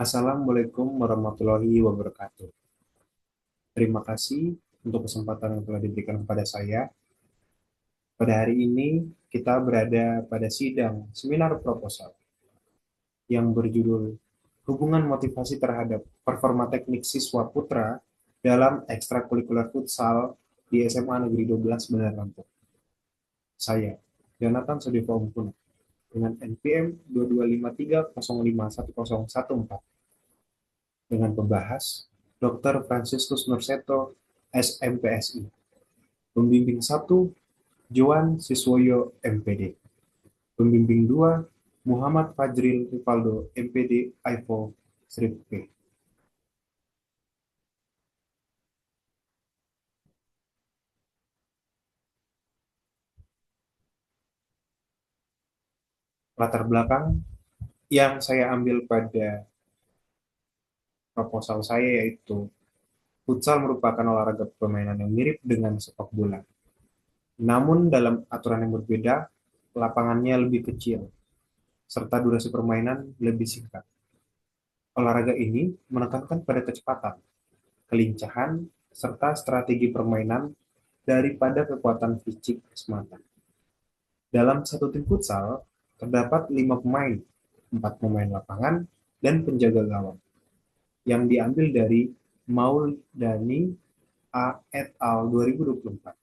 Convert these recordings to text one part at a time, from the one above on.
Assalamualaikum warahmatullahi wabarakatuh. Terima kasih untuk kesempatan yang telah diberikan kepada saya. Pada hari ini kita berada pada sidang seminar proposal yang berjudul Hubungan Motivasi Terhadap Performa Teknik Siswa Putra dalam Ekstrakurikuler Futsal di SMA Negeri 12 Bandar Lampung. Saya, Jonathan Sudifo Umpuna, dengan NPM 2253051014 dengan pembahas Dr. Franciscus Nurseto, SMPSI. Pembimbing 1, Joan Siswoyo, MPD. Pembimbing 2, Muhammad Fajril Rivaldo, MPD IFO Strip P. Latar belakang yang saya ambil pada proposal saya yaitu futsal merupakan olahraga permainan yang mirip dengan sepak bola. Namun dalam aturan yang berbeda, lapangannya lebih kecil, serta durasi permainan lebih singkat. Olahraga ini menekankan pada kecepatan, kelincahan, serta strategi permainan daripada kekuatan fisik semata. Dalam satu tim futsal, terdapat 5 pemain, 4 pemain lapangan, dan penjaga gawang, yang diambil dari Mauldani A. et al. 2024.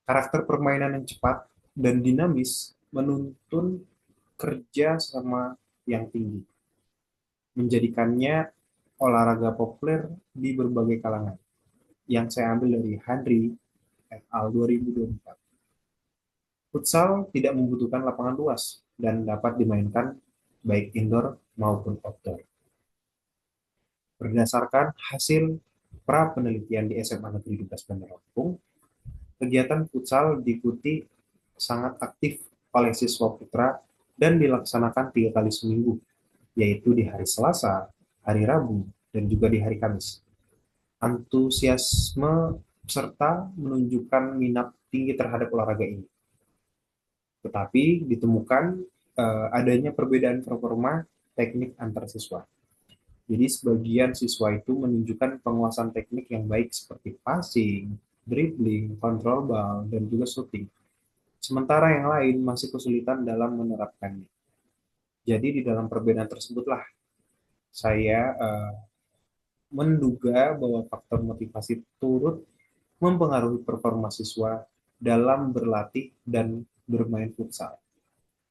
Karakter permainan yang cepat dan dinamis menuntun kerja sama yang tinggi, menjadikannya olahraga populer di berbagai kalangan, yang saya ambil dari Henry et al. 2024. Futsal tidak membutuhkan lapangan luas dan dapat dimainkan baik indoor maupun outdoor. Berdasarkan hasil pra-penelitian di SMA Negeri 12 Bandar Lampung, kegiatan futsal diikuti sangat aktif oleh siswa putra dan dilaksanakan 3 kali seminggu, yaitu di hari Selasa, hari Rabu, dan juga di hari Kamis. Antusiasme serta menunjukkan minat tinggi terhadap olahraga ini. Tetapi ditemukan adanya perbedaan performa teknik antar siswa. Jadi sebagian siswa itu menunjukkan penguasaan teknik yang baik seperti passing, dribbling, control ball, dan juga shooting. Sementara yang lain masih kesulitan dalam menerapkannya. Jadi di dalam perbedaan tersebutlah saya menduga bahwa faktor motivasi turut mempengaruhi performa siswa dalam berlatih dan bermain futsal.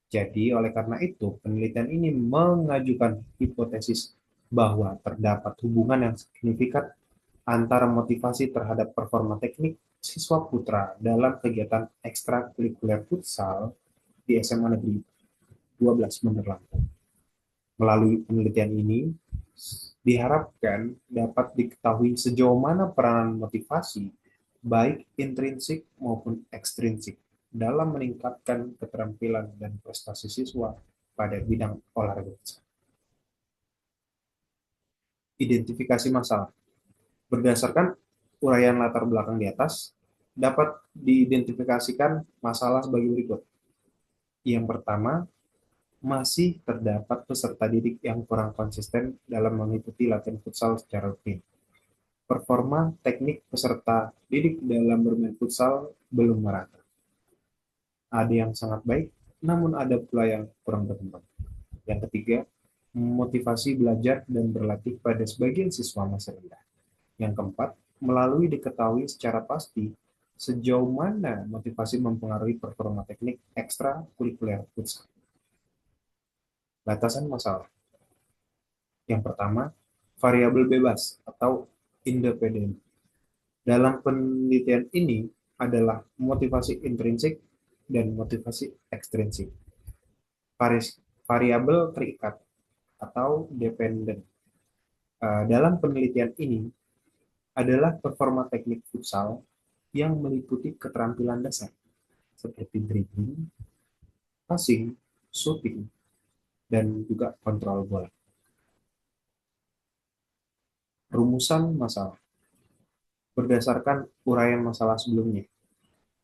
Jadi, oleh karena itu, penelitian ini mengajukan hipotesis bahwa terdapat hubungan yang signifikan antara motivasi terhadap performa teknik siswa putra dalam kegiatan ekstrakurikuler futsal di SMA Negeri 12 Bandar Lampung. Melalui penelitian ini, diharapkan dapat diketahui sejauh mana peranan motivasi, baik intrinsik maupun ekstrinsik, dalam meningkatkan keterampilan dan prestasi siswa pada bidang olahraga. Identifikasi masalah. Berdasarkan uraian latar belakang di atas, dapat diidentifikasikan masalah sebagai berikut. Yang pertama, masih terdapat peserta didik yang kurang konsisten dalam mengikuti latihan futsal secara rutin. Performa teknik peserta didik dalam bermain futsal belum merata. Ada yang sangat baik, namun ada pula yang kurang berkembang. Yang ketiga, motivasi belajar dan berlatih pada sebagian siswa masih rendah. Yang keempat, melalui diketahui secara pasti sejauh mana motivasi mempengaruhi performa teknik ekstra kurikuler futsal. Batasan masalah. Yang pertama, variabel bebas atau independen. Dalam penelitian ini adalah motivasi intrinsik dan motivasi ekstrinsik. Variabel terikat atau dependen. Dalam penelitian ini adalah performa teknik futsal yang meliputi keterampilan dasar seperti dribbling, passing, shooting, dan juga kontrol bola. Rumusan masalah. Berdasarkan uraian masalah sebelumnya,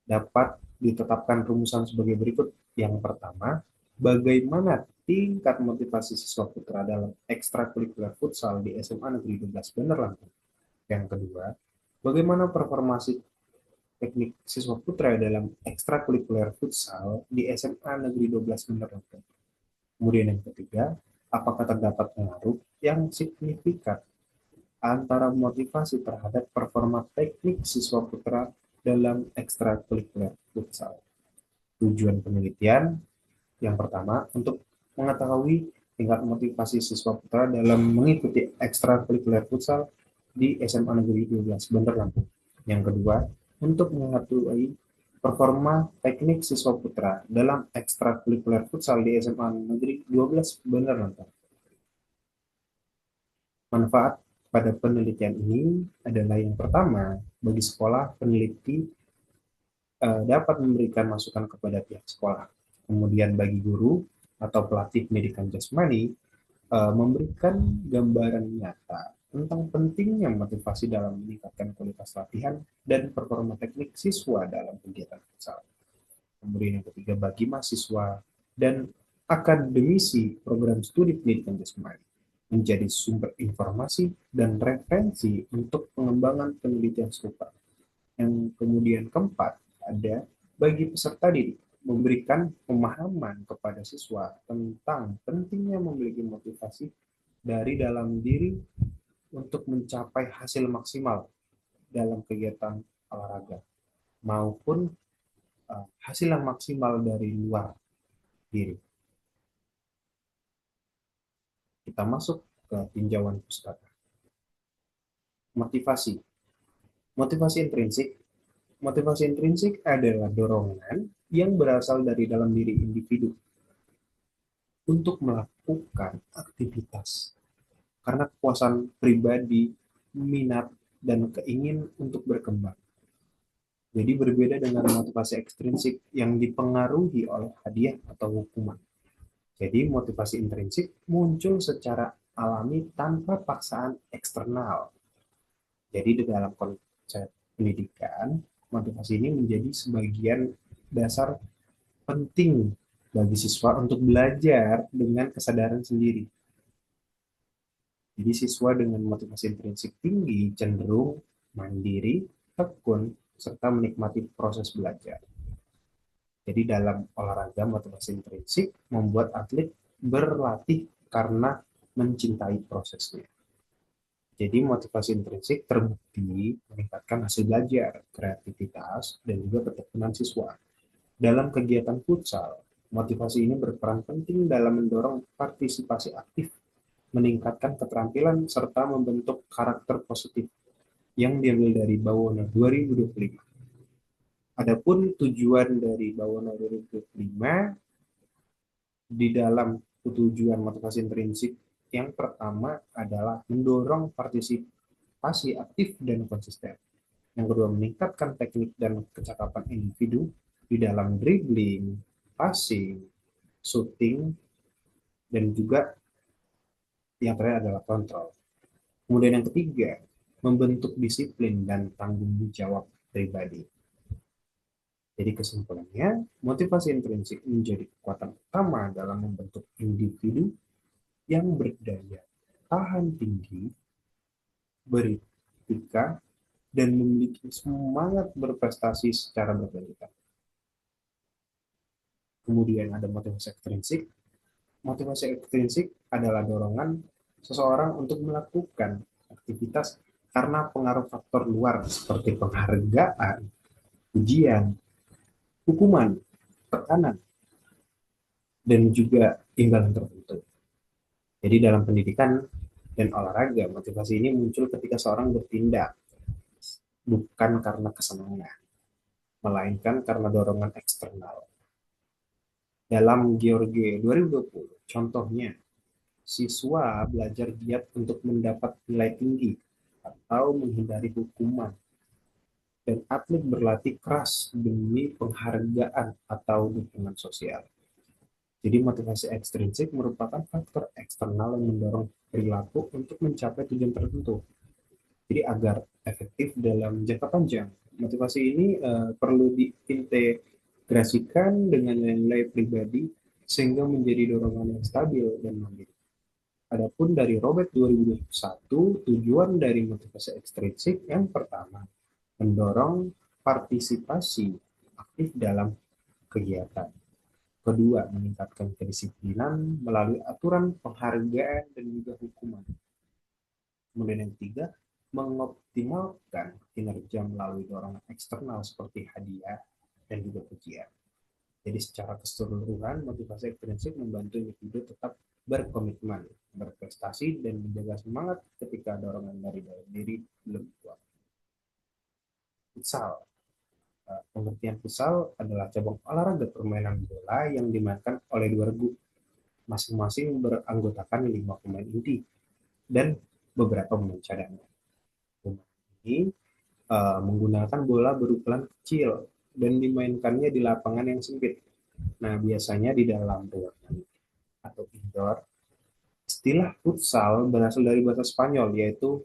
dapat ditetapkan rumusan sebagai berikut. Yang pertama, Bagaimana tingkat motivasi siswa putra dalam ekstrakurikuler futsal di SMA Negeri 12 Bandar Lampung? Yang kedua, bagaimana performasi teknik siswa putra dalam ekstrakurikuler futsal di SMA Negeri 12 Bandar Lampung? Kemudian yang ketiga, apakah terdapat pengaruh yang signifikan antara motivasi terhadap performa teknik siswa putra dalam ekstrakurikuler futsal? Tujuan penelitian yang pertama, untuk mengetahui tingkat motivasi siswa putra dalam mengikuti ekstrakurikuler futsal di SMA Negeri 12 Bandar Lampung. Yang kedua, untuk mengetahui performa teknik siswa putra dalam ekstrakurikuler futsal di SMA Negeri 12 Bandar Lampung. Manfaat pada penelitian ini adalah yang pertama, bagi sekolah peneliti dapat memberikan masukan kepada pihak sekolah. Kemudian bagi guru atau pelatih pendidikan jasmani memberikan gambaran nyata tentang pentingnya motivasi dalam meningkatkan kualitas latihan dan performa teknik siswa dalam kegiatan futsal. Kemudian yang ketiga, bagi mahasiswa dan akademisi program studi pendidikan jasmani menjadi sumber informasi dan referensi untuk pengembangan penelitian serupa. Yang kemudian keempat, ada bagi peserta didik memberikan pemahaman kepada siswa tentang pentingnya memiliki motivasi dari dalam diri untuk mencapai hasil maksimal dalam kegiatan olahraga maupun hasil yang maksimal dari luar diri. Kita masuk ke tinjauan pustaka. Motivasi. Motivasi intrinsik. Motivasi intrinsik adalah dorongan yang berasal dari dalam diri individu untuk melakukan aktivitas karena kepuasan pribadi, minat, dan keingin untuk berkembang. Jadi berbeda dengan motivasi ekstrinsik yang dipengaruhi oleh hadiah atau hukuman. Jadi motivasi intrinsik muncul secara alami tanpa paksaan eksternal. Jadi di dalam konsep pendidikan, motivasi ini menjadi sebagian dasar penting bagi siswa untuk belajar dengan kesadaran sendiri. Jadi siswa dengan motivasi intrinsik tinggi cenderung mandiri, tekun, serta menikmati proses belajar. Jadi dalam olahraga motivasi intrinsik membuat atlet berlatih karena mencintai prosesnya. Jadi motivasi intrinsik terbukti meningkatkan hasil belajar, kreativitas, dan juga ketekunan siswa. Dalam kegiatan futsal, motivasi ini berperan penting dalam mendorong partisipasi aktif, meningkatkan keterampilan, serta membentuk karakter positif yang diambil dari Bawono 2025. Adapun tujuan dari Bawono 2025 di dalam tujuan motivasi intrinsik yang pertama adalah mendorong partisipasi aktif dan konsisten. Yang kedua, meningkatkan teknik dan kecakapan individu di dalam dribbling, passing, shooting, dan juga yang terakhir adalah kontrol. Kemudian yang ketiga, membentuk disiplin dan tanggung jawab pribadi. Jadi kesimpulannya, motivasi intrinsik menjadi kekuatan utama dalam membentuk individu yang berdaya, tahan tinggi, beretika, dan memiliki semangat berprestasi secara berkelanjutan. Kemudian ada motivasi ekstrinsik. Motivasi ekstrinsik adalah dorongan seseorang untuk melakukan aktivitas karena pengaruh faktor luar seperti penghargaan, ujian, hukuman, tekanan, dan juga imbalan tertentu. Jadi dalam pendidikan dan olahraga, motivasi ini muncul ketika seorang bertindak bukan karena kesenangan, melainkan karena dorongan eksternal. Dalam George 2020, contohnya, siswa belajar giat untuk mendapat nilai tinggi atau menghindari hukuman, dan atlet berlatih keras demi penghargaan atau dukungan sosial. Jadi motivasi ekstrinsik merupakan faktor eksternal yang mendorong perilaku untuk mencapai tujuan tertentu. Jadi agar efektif dalam jangka panjang, motivasi ini perlu diintegrasikan dengan nilai pribadi sehingga menjadi dorongan yang stabil dan mandiri. Adapun dari Robert 2021, tujuan dari motivasi ekstrinsik yang pertama, mendorong partisipasi aktif dalam kegiatan. Kedua, meningkatkan kedisiplinan melalui aturan penghargaan dan juga hukuman. Kemudian yang ketiga, mengoptimalkan kinerja melalui dorongan eksternal seperti hadiah dan juga pujian. Jadi secara keseluruhan, motivasi ekstrinsik membantu individu tetap berkomitmen, berprestasi, dan menjaga semangat ketika dorongan dari dalam diri belum kuat. Futsal. Pengertian futsal adalah cabang olahraga permainan bola yang dimainkan oleh dua regu, masing-masing beranggotakan 5 pemain inti dan beberapa pemain cadangan. Pemain ini menggunakan bola berukuran kecil dan dimainkannya di lapangan yang sempit. Nah, biasanya di dalam ruangan atau indoor. Istilah futsal berasal dari bahasa Spanyol, yaitu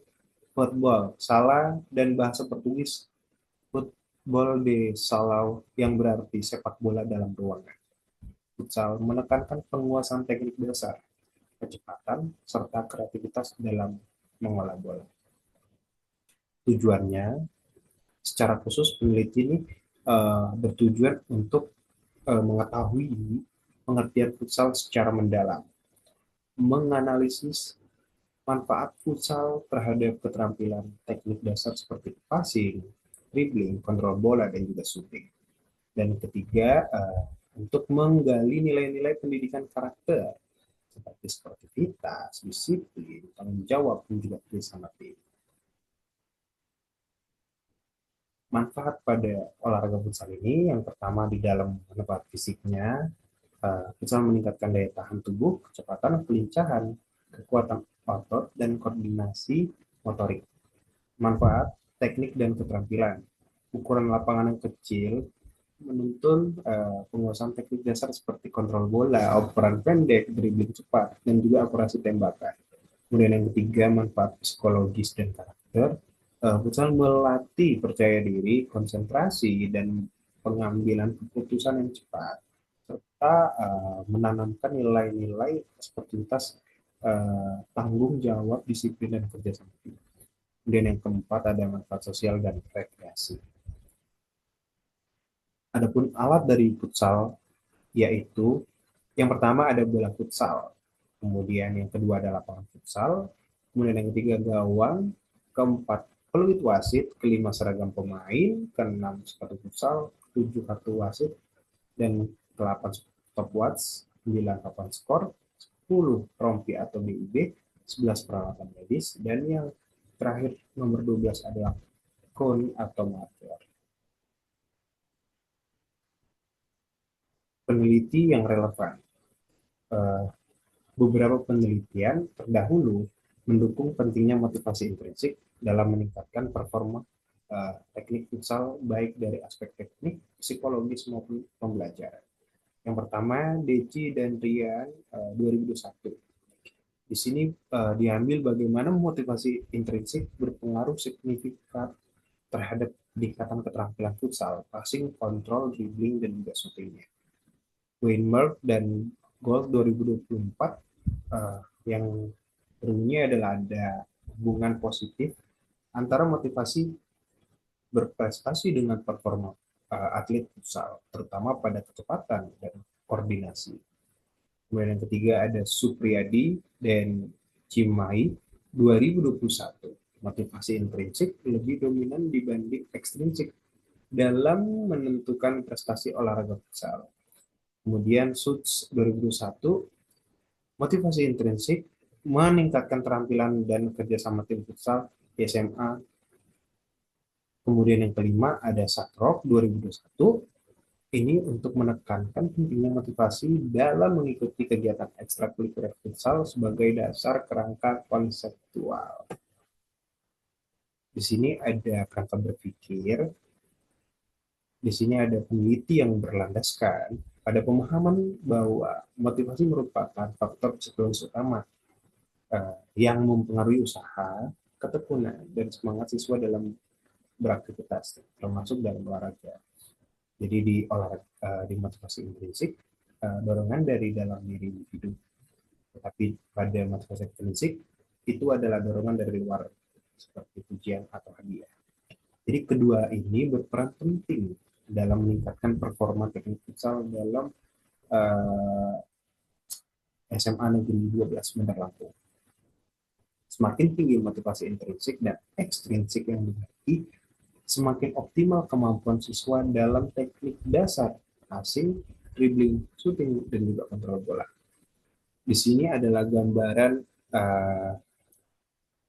football, salah, dan bahasa Portugis football de salão, yang berarti sepak bola dalam ruangan. Futsal menekankan penguasaan teknik dasar, kecepatan, serta kreativitas dalam mengolah bola. Tujuannya, secara khusus peneliti ini bertujuan untuk mengetahui pengertian futsal secara mendalam, menganalisis manfaat futsal terhadap keterampilan teknik dasar seperti passing, dribbling, kontrol bola, dan juga shooting. Dan ketiga, untuk menggali nilai-nilai pendidikan karakter seperti sportivitas, disiplin, tanggung jawab, dan juga kerjasama tim. Manfaat pada olahraga futsal ini yang pertama di dalam manfaat fisiknya, futsal meningkatkan daya tahan tubuh, kecepatan, kelincahan, kekuatan otot, dan koordinasi motorik. Manfaat teknik dan keterampilan. Ukuran lapangan yang kecil menuntun penguasaan teknik dasar seperti kontrol bola, operan pendek, dribbling cepat, dan juga akurasi tembakan. Kemudian yang ketiga, manfaat psikologis dan karakter. Futsal melatih percaya diri, konsentrasi, dan pengambilan keputusan yang cepat, serta menanamkan nilai-nilai sportivitas, tanggung jawab, disiplin, dan kerjasama. Kemudian yang keempat ada manfaat sosial dan rekreasi. Adapun alat dari futsal yaitu yang pertama ada bola futsal, kemudian yang kedua ada lapangan futsal, kemudian yang ketiga gawang, keempat peluit wasit, kelima seragam pemain, keenam sepatu futsal, ketujuh kartu wasit, dan ke-8 stopwatch, 9 papan skor, 10 rompi atau BIB, 11 peralatan medis, dan yang terakhir nomor 12 adalah koni atau marker. Peneliti yang relevan. Uh, Beberapa penelitian terdahulu mendukung pentingnya motivasi intrinsik dalam meningkatkan performa teknik futsal baik dari aspek teknik, psikologis maupun pembelajaran. Yang pertama, Deci dan Rian 2021. Di sini diambil bagaimana motivasi intrinsik berpengaruh signifikan terhadap peningkatan keterampilan futsal, passing, kontrol, dribbling, dan juga shootingnya. Weinberg dan Gold 2024 yang berbunyi adalah ada hubungan positif antara motivasi berprestasi dengan performa atlet futsal, terutama pada kecepatan dan koordinasi. Kemudian yang ketiga ada Supriyadi dan Cimai 2021. Motivasi intrinsik lebih dominan dibanding ekstrinsik dalam menentukan prestasi olahraga futsal. Kemudian Suits 2021, motivasi intrinsik meningkatkan keterampilan dan kerjasama tim futsal di SMA. Kemudian yang kelima ada Satrok 2021, ini untuk menekankan pentingnya motivasi dalam mengikuti kegiatan ekstrakurikuler futsal sebagai dasar kerangka konseptual. Di sini ada kerangka berpikir, di sini ada peneliti yang berlandaskan pada pemahaman bahwa motivasi merupakan faktor psikologis utama yang mempengaruhi usaha, ketekunan, dan semangat siswa dalam beraktivitas, termasuk dalam olahraga. Jadi di olahraga, di motivasi intrinsik, dorongan dari dalam diri individu. Tetapi pada motivasi ekstrinsik itu adalah dorongan dari luar seperti pujian atau hadiah. Jadi kedua ini berperan penting dalam meningkatkan performa teknik futsal dalam SMA Negeri 12 Bandar Lampung. Semakin tinggi motivasi intrinsik dan ekstrinsik yang dimiliki, semakin optimal kemampuan siswa dalam teknik dasar, passing, dribbling, shooting, dan juga kontrol bola. Di sini adalah gambaran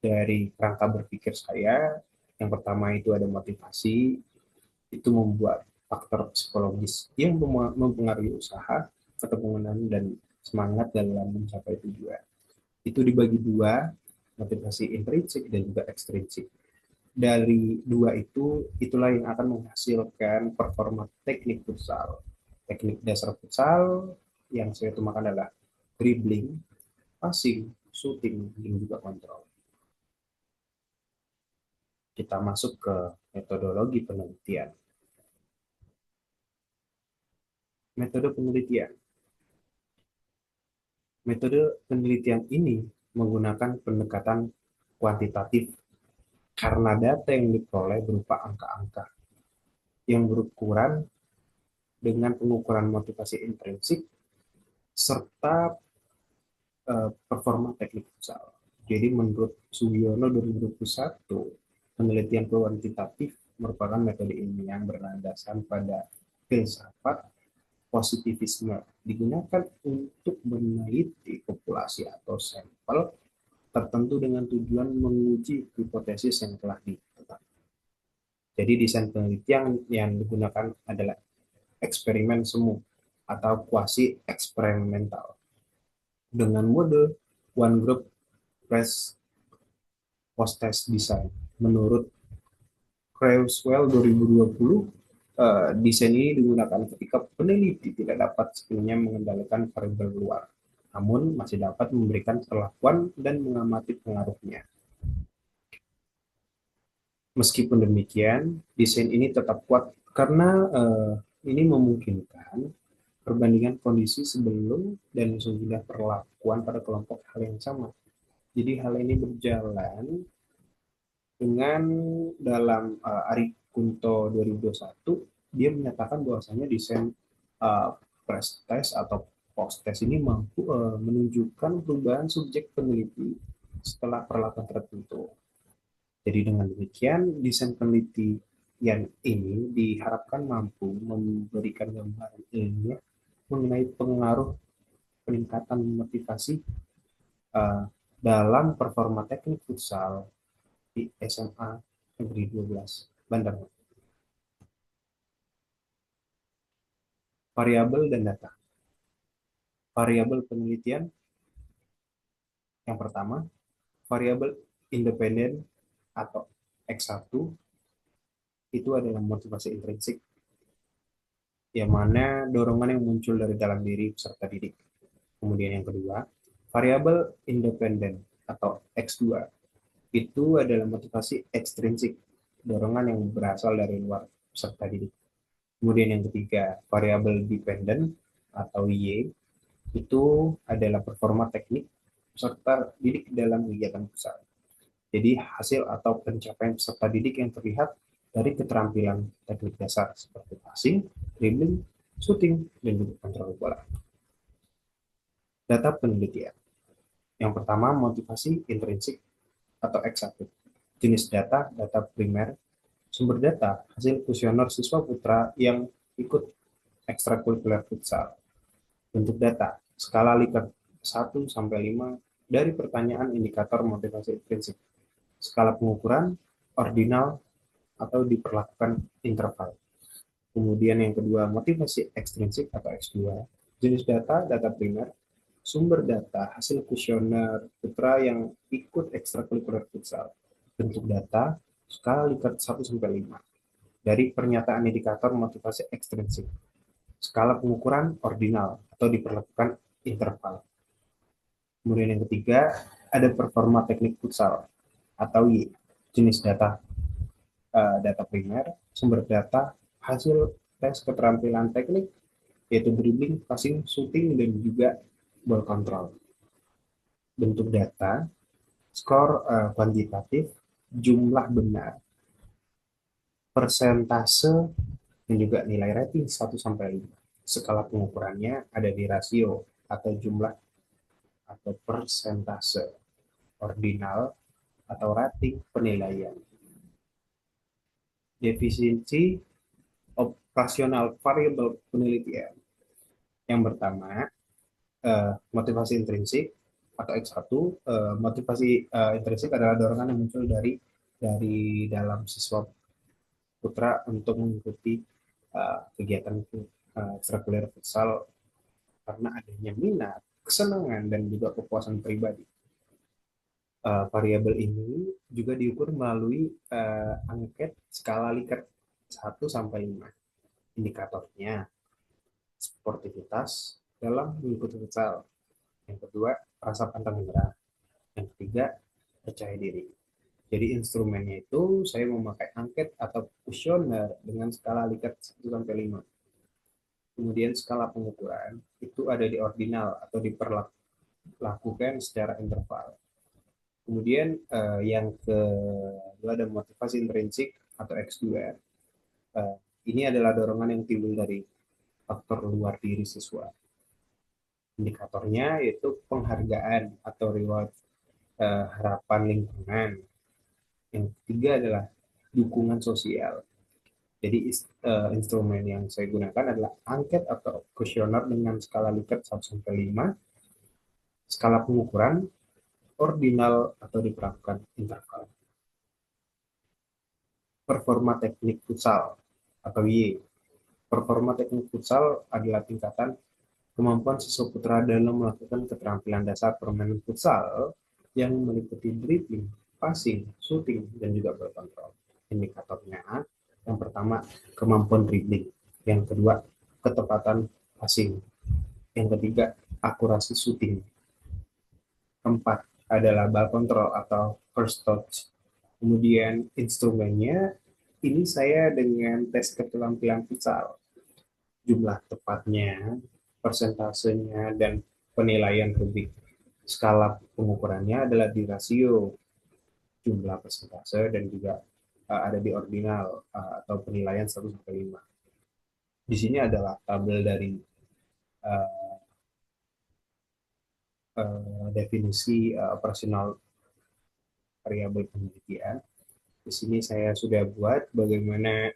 dari kerangka berpikir saya. Yang pertama itu ada motivasi, itu membuat faktor psikologis yang mempengaruhi usaha, ketekunan, dan semangat dalam mencapai tujuan. Itu dibagi dua, motivasi intrinsik dan juga ekstrinsik. Dari dua itu, itulah yang akan menghasilkan performa teknik futsal. Teknik dasar futsal yang saya utamakan adalah dribbling, passing, shooting, dan juga kontrol. Kita masuk ke metodologi penelitian. Metode penelitian. Metode penelitian ini menggunakan pendekatan kuantitatif karena data yang diperoleh berupa angka-angka yang berukuran dengan pengukuran motivasi intrinsik serta performa teknik futsal. Jadi menurut Sugiono 2021, penelitian kuantitatif merupakan metode ilmiah yang berlandaskan pada filsafat positivisme, digunakan untuk meneliti populasi atau sampel tertentu dengan tujuan menguji hipotesis yang telah ditetapkan. Jadi desain penelitian yang digunakan adalah eksperimen semu atau kuasi eksperimental dengan mode one group press post test design. Menurut Creswell 2020, desain ini digunakan ketika peneliti tidak dapat sepenuhnya mengendalikan variabel luar, namun masih dapat memberikan perlakuan dan mengamati pengaruhnya. Meskipun demikian, desain ini tetap kuat karena ini memungkinkan perbandingan kondisi sebelum dan sesudah perlakuan pada kelompok hal yang sama. Jadi hal ini berjalan dengan dalam Ari Kunto 2021, dia menyatakan bahwasanya desain uh, press test atau post test ini mampu menunjukkan perubahan subjek peneliti setelah perlakuan tertentu. Jadi dengan demikian, desain penelitian ini diharapkan mampu memberikan gambaran ilmiah mengenai pengaruh peningkatan motivasi uh, dalam performa teknik futsal di SMA Negeri 12 Bandar. Variabel dan data. Variabel penelitian yang pertama, variabel independen atau X1 itu adalah motivasi intrinsik, yang mana dorongan yang muncul dari dalam diri peserta didik. Kemudian yang kedua, variabel independen atau X2 itu adalah motivasi ekstrinsik, dorongan yang berasal dari luar peserta didik. Kemudian yang ketiga, variabel dependen atau Y itu adalah performa teknik peserta didik dalam kegiatan besar. Jadi hasil atau pencapaian peserta didik yang terlihat dari keterampilan teknik dasar seperti passing, dribbling, shooting, dan juga kontrol bola. Data penelitian. Yang pertama, motivasi intrinsik atau X1. Jenis data, data primer, sumber data, hasil kuesioner siswa putra yang ikut ekstrakurikuler futsal. Bentuk data, skala Likert 1 sampai 5 dari pertanyaan indikator motivasi intrinsik. Skala pengukuran, ordinal atau diperlakukan interval. Kemudian yang kedua, motivasi ekstrinsik atau X2. Jenis data, data primer, sumber data, hasil kuesioner putra yang ikut ekstrakurikuler futsal. Bentuk data, skala Likert 1 sampai 5 dari pernyataan indikator motivasi ekstrinsik. Skala pengukuran ordinal atau diperlakukan interval. Kemudian yang ketiga, ada performa teknik futsal atau Y. Jenis data, data primer, sumber data, hasil tes keterampilan teknik, yaitu dribbling, passing, shooting, dan juga ball control. Bentuk data, skor kuantitatif, jumlah benar, persentase, dan juga nilai rating 1 sampai 5. Skala pengukurannya ada di rasio atau jumlah atau persentase, ordinal atau rating penilaian, definisi operasional variabel penelitian. Yang pertama, motivasi intrinsik atau X1. Motivasi intrinsik adalah dorongan yang muncul dari dalam siswa putra untuk mengikuti kegiatan ekstrakurikuler futsal karena adanya minat, kesenangan, dan juga kepuasan pribadi. Variabel ini juga diukur melalui angket skala Likert 1 sampai 5. Indikatornya, sportivitas dalam mengikuti futsal. Yang kedua, rasa pantang menyerah. Yang ketiga, percaya diri. Jadi instrumennya itu saya memakai angket atau kuesioner dengan skala Likert 1 sampai 5. Kemudian skala pengukuran itu ada di ordinal atau diperlakukan secara interval. Kemudian yang kedua ada motivasi intrinsik atau X2. Ini adalah dorongan yang timbul dari faktor luar diri siswa. Indikatornya yaitu penghargaan atau reward, harapan lingkungan. Yang ketiga adalah dukungan sosial. Jadi instrumen yang saya gunakan adalah angket atau kuesioner dengan skala Likert 1 sampai 5, skala pengukuran ordinal atau diperlakukan interval. Performa teknik futsal atau Y. Performa teknik futsal adalah tingkatan kemampuan siswa putra dalam melakukan keterampilan dasar permainan futsal yang meliputi dribbling, passing, shooting, dan juga ball control. Indikatornya, yang pertama kemampuan dribbling, yang kedua ketepatan passing, yang ketiga akurasi shooting, keempat adalah ball control atau first touch. Kemudian instrumennya ini saya dengan tes keterampilan futsal, jumlah tepatnya, persentasenya, dan penilaian rubik. Skala pengukurannya adalah di rasio, jumlah persentase, dan juga ada di ordinal atau penilaian 1 sampai 5. Di sini adalah tabel dari uh, definisi operasional variabel penelitian. Di sini saya sudah buat bagaimana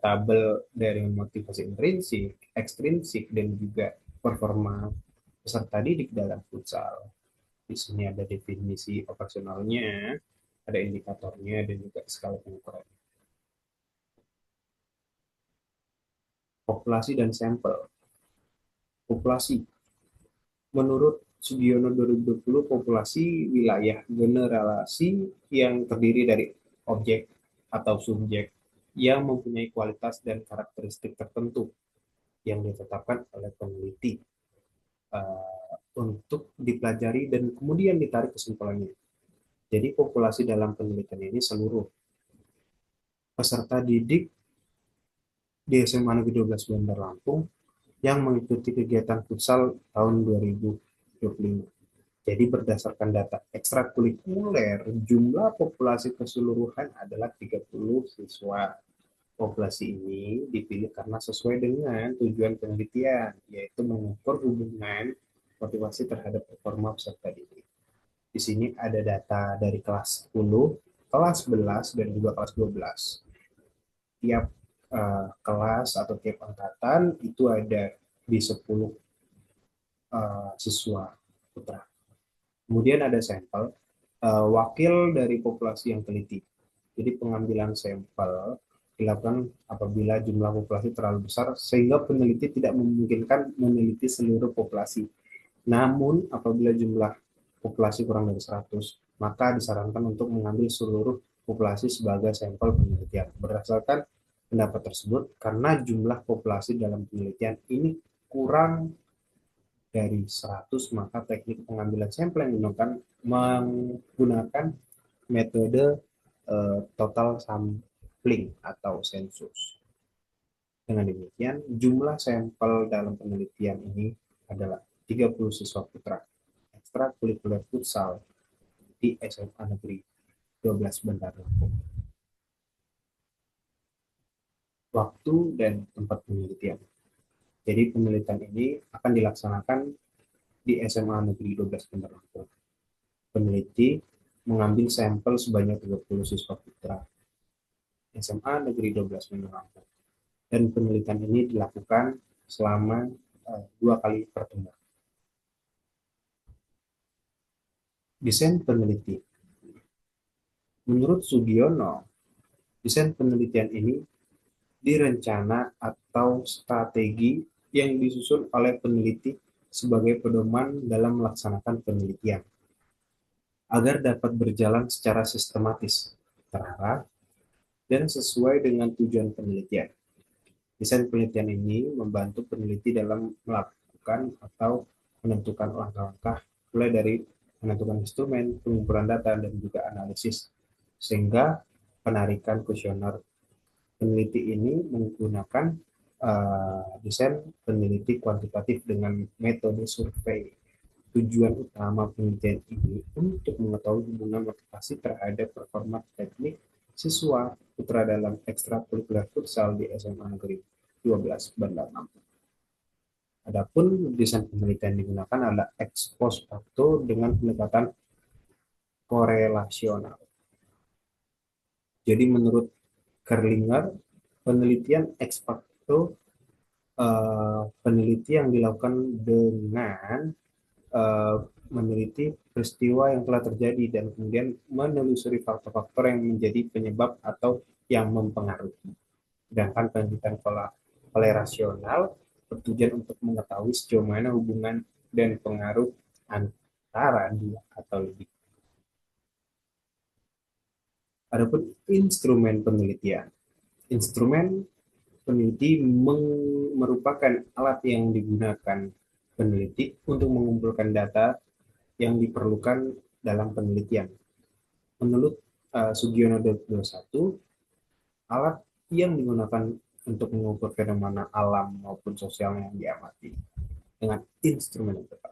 tabel dari motivasi intrinsik, ekstrinsik, dan juga performa peserta didik dalam futsal. Di sini ada definisi operasionalnya, ada indikatornya, dan juga skala pengukuran. Populasi dan sampel. Populasi. Menurut Sugiono 2020, populasi wilayah generasi yang terdiri dari objek atau subjek yang mempunyai kualitas dan karakteristik tertentu yang ditetapkan oleh peneliti untuk dipelajari dan kemudian ditarik kesimpulannya. Jadi populasi dalam penelitian ini seluruh peserta didik di SMA Negeri 12 Bandar Lampung yang mengikuti kegiatan futsal tahun 2025. Jadi berdasarkan data ekstrakurikuler, jumlah populasi keseluruhan adalah 30 siswa. Populasi ini dipilih karena sesuai dengan tujuan penelitian, yaitu mengukur hubungan motivasi terhadap performa peserta didik. Di sini ada data dari kelas 10, kelas 11, dan juga kelas 12. Tiap kelas atau tiap angkatan itu ada di 10 siswa putra. Kemudian ada sampel wakil dari populasi yang teliti. Jadi pengambilan sampel dilakukan apabila jumlah populasi terlalu besar sehingga peneliti tidak memungkinkan meneliti seluruh populasi. Namun apabila jumlah populasi kurang dari 100, maka disarankan untuk mengambil seluruh populasi sebagai sampel penelitian. Berdasarkan pendapat tersebut, karena jumlah populasi dalam penelitian ini kurang dari 100, maka teknik pengambilan sampel yang menggunakan metode total sampling atau sensus. Dengan demikian, jumlah sampel dalam penelitian ini adalah 30 siswa putra ekstrakurikuler futsal di SMA Negeri 12 Bandar Lampung. Waktu dan tempat penelitian. Jadi penelitian ini akan dilaksanakan di SMA Negeri 12 Bandar Lampung. Peneliti mengambil sampel sebanyak 30 siswa putra SMA Negeri 12 Bandar Lampung. Dan penelitian ini dilakukan selama 2 kali pertemuan. Desain peneliti. Menurut Sugiono, desain penelitian ini direncana atau strategi yang disusun oleh peneliti sebagai pedoman dalam melaksanakan penelitian agar dapat berjalan secara sistematis, terarah, dan sesuai dengan tujuan penelitian. Desain penelitian ini membantu peneliti dalam melakukan atau menentukan langkah-langkah mulai dari menentukan instrumen, pengumpulan data, dan juga analisis, sehingga penarikan kuesioner. Peneliti ini menggunakan desain peneliti kuantitatif dengan metode survei. Tujuan utama penelitian ini untuk mengetahui hubungan motivasi terhadap performa teknik siswa putra dalam ekstrakurikuler futsal di SMA Negeri 12 Bandar Lampung. Adapun desain penelitian digunakan adalah ex post facto dengan pendekatan korelasional. Jadi menurut Kerlinger, penelitian ex facto peneliti yang dilakukan dengan uh, meneliti peristiwa yang telah terjadi dan kemudian menelusuri faktor-faktor yang menjadi penyebab atau yang mempengaruhi. Sedangkan penelitian rasional bertujuan untuk mengetahui sejauh mana hubungan dan pengaruh antara dua atau lebih. Adapun instrumen penelitian. Instrumen peneliti merupakan alat yang digunakan peneliti untuk mengumpulkan data yang diperlukan dalam penelitian. Menurut Sugiono 21, alat yang digunakan untuk mengukur fenomena alam maupun sosial yang diamati dengan instrumen yang tepat.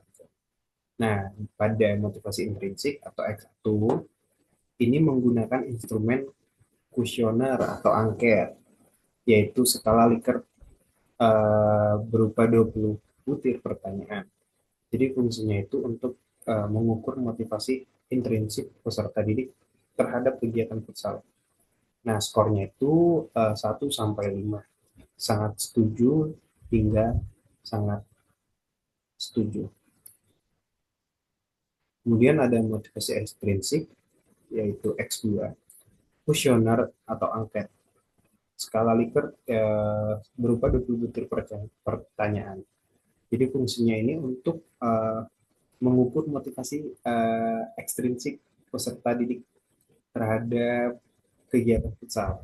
Nah, pada motivasi intrinsik atau X1, ini menggunakan instrumen kuesioner atau angket, yaitu skala Likert berupa 20 butir pertanyaan. Jadi fungsinya itu untuk mengukur motivasi intrinsik peserta didik terhadap kegiatan futsal. Nah, skornya itu 1 sampai 5. Sangat setuju hingga sangat setuju. Kemudian ada motivasi ekstrinsik yaitu X2, kuesioner atau angket. Skala Likert berupa 20 butir pertanyaan. Jadi fungsinya ini untuk mengukur motivasi ekstrinsik peserta didik terhadap kegiatan futsal.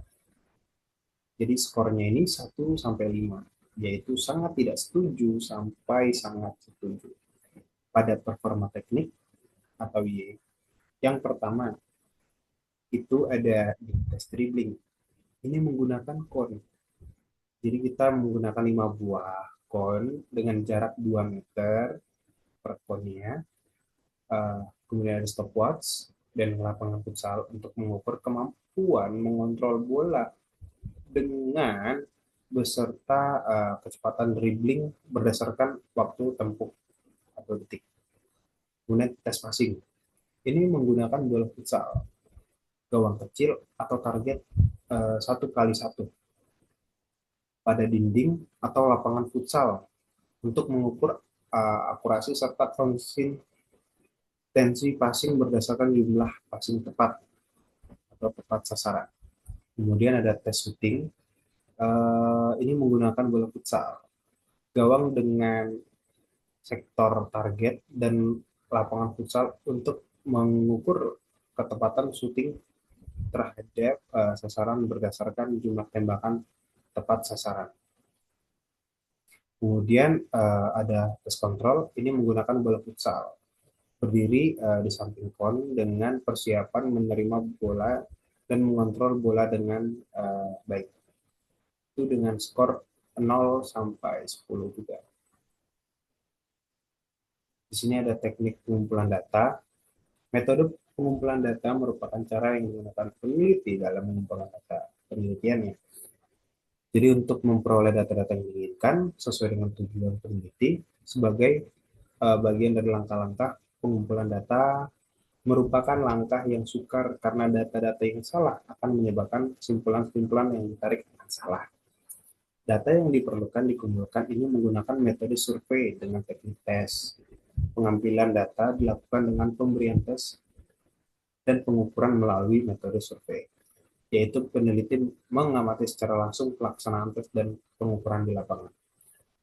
Jadi skornya ini 1 sampai 5, yaitu sangat tidak setuju sampai sangat setuju. Pada performa teknik atau Y, yang pertama itu ada di tes dribbling. Ini menggunakan kon. Jadi kita menggunakan 5 buah kon dengan jarak 2 meter per konnya. Kemudian ada stopwatch dan lapangan futsal untuk mengukur kemampuan mengontrol bola dengan beserta kecepatan dribbling berdasarkan waktu tempuh atau detik. Kemudian tes passing. Ini menggunakan bola futsal, gawang kecil atau target 1x1 pada dinding atau lapangan futsal untuk mengukur akurasi serta konsistensi passing berdasarkan jumlah passing tepat atau tepat sasaran. Kemudian ada tes shooting. Ini menggunakan bola futsal, gawang dengan sektor target dan lapangan futsal untuk mengukur ketepatan shooting terhadap sasaran berdasarkan jumlah tembakan tepat sasaran. Kemudian ada tes kontrol, ini menggunakan bola futsal, berdiri di samping kon dengan persiapan menerima bola dan mengontrol bola dengan baik. Itu dengan skor 0 sampai 10 juga. Di sini ada teknik pengumpulan data. Metode pengumpulan data merupakan cara yang digunakan peneliti dalam mengumpulkan data penelitiannya. Jadi untuk memperoleh data-data yang diinginkan sesuai dengan tujuan peneliti sebagai bagian dari langkah-langkah pengumpulan data merupakan langkah yang sukar karena data-data yang salah akan menyebabkan kesimpulan-kesimpulan yang ditarik akan salah. Data yang diperlukan dikumpulkan ini menggunakan metode survei dengan teknik tes. Pengambilan data dilakukan dengan pemberian tes dan pengukuran melalui metode survei, yaitu peneliti mengamati secara langsung pelaksanaan tes dan pengukuran di lapangan.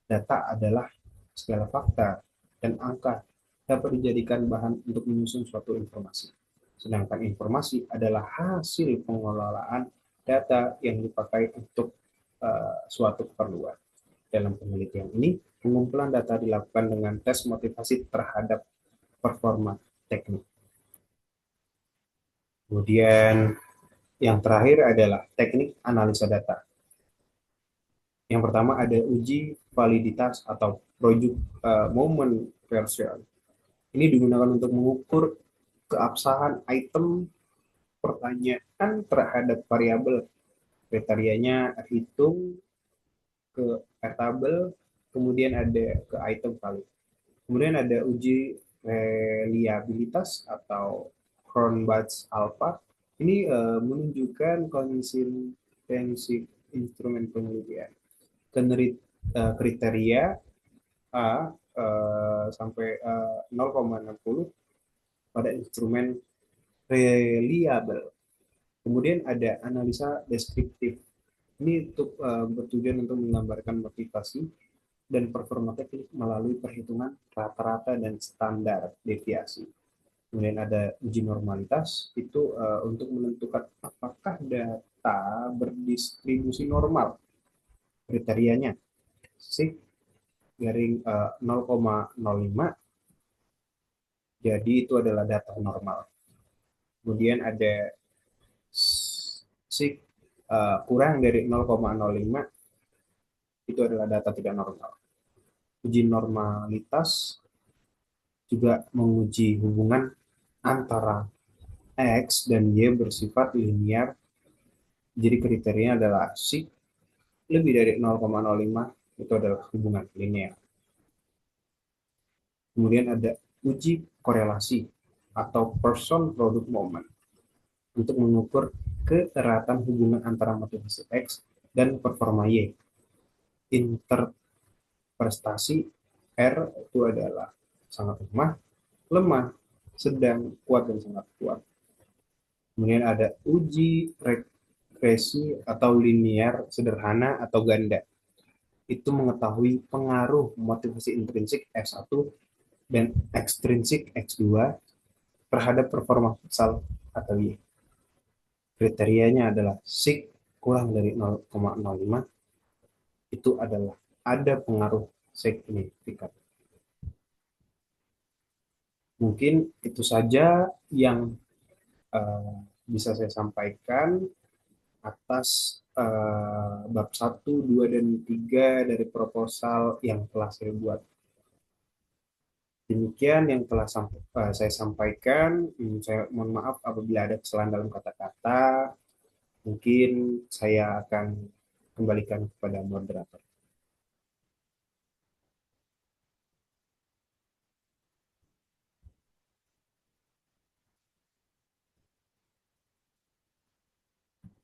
Data adalah segala fakta dan angka dapat dijadikan bahan untuk menyusun suatu informasi. Sedangkan informasi adalah hasil pengelolaan data yang dipakai untuk suatu keperluan. Dalam penelitian ini, pengumpulan data dilakukan dengan tes motivasi terhadap performa teknik. Kemudian yang terakhir adalah teknik analisa data. Yang pertama ada uji validitas atau project moment version. Ini digunakan untuk mengukur keabsahan item pertanyaan terhadap variabel. Kriterianya hitung ke tabel, kemudian ada ke item value. Kemudian ada uji reliabilitas atau Cronbach's alpha. Ini menunjukkan konsistensi instrumen penelitian. Kriteria A sampai 0,60 pada instrumen reliable. Kemudian ada analisa deskriptif. Ini untuk bertujuan untuk menggambarkan motivasi dan performa teknik melalui perhitungan rata-rata dan standar deviasi. Kemudian ada uji normalitas, itu untuk menentukan apakah data berdistribusi normal. Kriterianya, sig garing 0,05, jadi itu adalah data normal. Kemudian ada sig kurang dari 0,05, itu adalah data tidak normal. Uji normalitas juga menguji hubungan antara X dan Y bersifat linear. Jadi kriterianya adalah sig lebih dari 0,05, itu adalah hubungan linear. Kemudian ada uji korelasi atau person product moment untuk mengukur keeratan hubungan antara motivasi X dan performa Y. Interprestasi R itu adalah sangat lemah, lemah, sedang, kuat, dan sangat kuat. Kemudian ada uji regresi atau linear sederhana atau ganda. Itu mengetahui pengaruh motivasi intrinsik X1 dan ekstrinsik X2 terhadap performa futsal atau Y. Kriterianya adalah sig kurang dari 0,05, itu adalah ada pengaruh signifikan. Mungkin itu saja yang bisa saya sampaikan atas bab 1, 2, dan 3 dari proposal yang telah saya buat. Demikian yang telah saya sampaikan. Saya mohon maaf apabila ada kesalahan dalam kata-kata. Mungkin saya akan kembalikan kepada moderator.